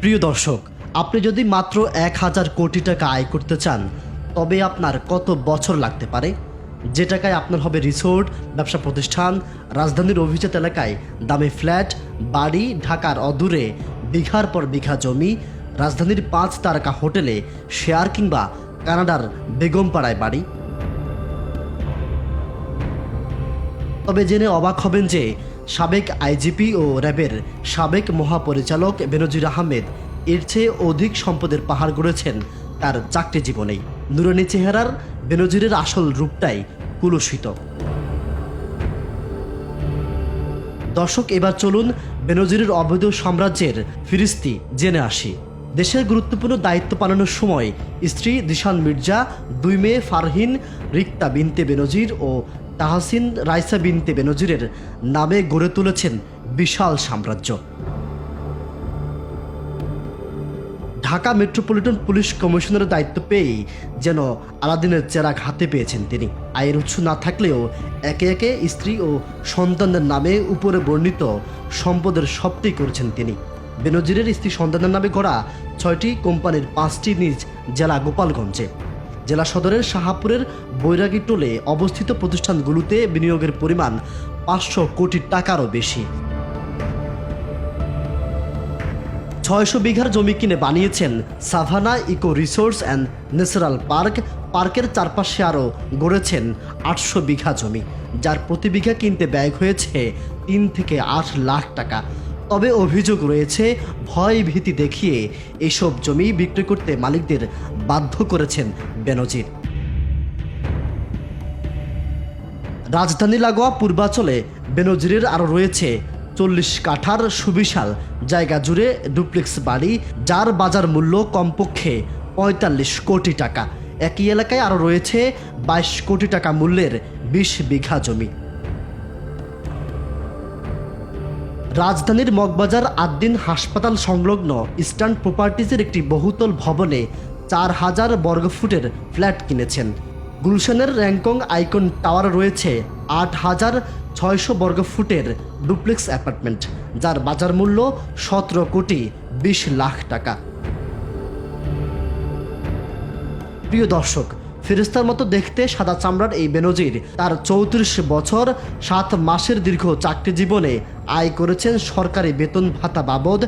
প্রিয় দর্শক, আপনি যদি মাত্র ১,০০০ কোটি টাকা আয় করতে চান তবে আপনার কত বছর লাগতে পারে? যে টাকায় আপনার হবে রিসোর্ট, ব্যবসা প্রতিষ্ঠান, রাজধানীর অভিজাত এলাকায় দামি ফ্ল্যাট, বাড়ি, ঢাকার অদূরে বিঘার পর বিঘা জমি, রাজধানীর ৫ তারকা হোটেলে শেয়ার কিংবা কানাডার বেগমপাড়ায় বাড়ি। তবে জেনে অবাক হবেন যে সাবেক আইজিপি ও র্যাবের সাবেক মহাপরিচালক বেনজির আহমেদ এর চেয়ে অধিক সম্পদের পাহাড় গড়েছেন তার চাকরি জীবনেই। নুরানি চেহারার বেনজিরের আসল রূপটাই কুলুষিত। দর্শক, এবার চলুন বেনজিরের অবৈধ সাম্রাজ্যের ফিরিস্তি জেনে আসি। দেশের গুরুত্বপূর্ণ দায়িত্ব পালনের সময় স্ত্রী দিশান মির্জা, ২ মেয়ে ফারহিন, রিক্তা বিনতে বেনজির ও তাহসিন রাইসা বিনতে বেনজিরের নামে গড়ে তুলেছেন বিশাল সাম্রাজ্য। ঢাকা মেট্রোপলিটন পুলিশ কমিশনারের দায়িত্ব পেয়েই যেন আলাদিনের চেরাগ হাতে পেয়েছেন তিনি। আয়ের উৎস না থাকলেও একে একে স্ত্রী ও সন্তানদের নামে উপরে বর্ণিত সম্পদের সবটাই করেছেন তিনি। বেনজিরের স্ত্রী সন্তানদের নামে গড়া ৬টি কোম্পানির ৫টি নিজ জেলা গোপালগঞ্জে। জেলা সদরের শাহাপুরের বৈরাগী টোলে অবস্থিত প্রতিষ্ঠানগুলোতে বিনিয়োগের পরিমাণ ৫০০ কোটি টাকারও বেশি। ৬০০ বিঘার জমি কিনে বানিয়েছেন Savanna eco resource and natural park. পার্কের চারপাশে আরও গড়েছেন ৮০০ বিঘা জমি, যার প্রতি বিঘা কিনতে ব্যয় হয়েছে ৩ থেকে ৮ লাখ টাকা। তবে অভিযোগ রয়েছে, ভয় ভীতি দেখিয়ে এসব জমি বিক্রি করতে মালিকদের বাধ্য করেছেন বেনজির। রাজধানী লাগোয়া পূর্বাঞ্চলে বেনজিরের আরও রয়েছে ৪০ কাঠার সুবিশাল জায়গা জুড়ে ডুপ্লেক্স বাড়ি, যার বাজার মূল্য কমপক্ষে ৪৫ কোটি টাকা। একই এলাকায় আরও রয়েছে ২২ কোটি টাকা মূল্যের ২০ বিঘা জমি। রাজধানীর মগবাজার আদ্দিন হাসপাতাল সংলগ্ন ইস্টার্ন প্রপার্টিজের একটি বহুতল ভবনে ৪,০০০ বর্গফুটের ফ্ল্যাট কিনেছেন। গুলশানের র্যাংকং আইকন টাওয়ার রয়েছে ৮,৬০০ বর্গফুটের ডুপ্লেক্স অ্যাপার্টমেন্ট, যার বাজার মূল্য ১৭ কোটি ২০ লাখ টাকা। প্রিয় দর্শক, ফেরেশতার মতো দেখতে সাদা চামড়ার এই বেনজির তার ৩৪ বছর ৭ মাসের দীর্ঘ চাকরি জীবনে আয় করেছেন সরকারি বেতন ভাতা বাবদ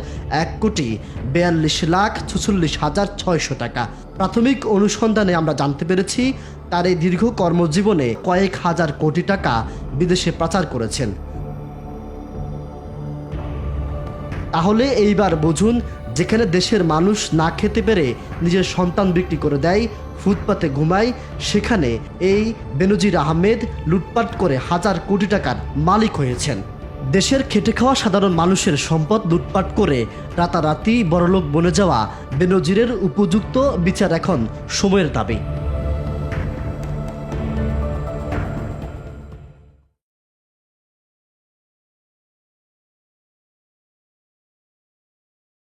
১,৪২,৪৬,৬০০ টাকা। প্রাথমিক অনুসন্ধানে আমরা জানতে পেরেছি তার এই দীর্ঘ কর্মজীবনে কয়েক হাজার কোটি টাকা বিদেশে পাচার করেছেন। তাহলে এইবার বুঝুন, যেখানে দেশের মানুষ না খেতে পেরে নিজের সন্তান বিক্রি করে দেয়, ফুটপাতে ঘুমায়, সেখানে এই বেনজির আহমেদ লুটপাট করে হাজার কোটি টাকার মালিক হয়েছেন। দেশের খেটে খাওয়া সাধারণ মানুষের সম্পদ লুটপাট করে রাতারাতি বড়লোক বনে যাওয়া বেনজিরের উপযুক্ত বিচার এখন সময়ের দাবি।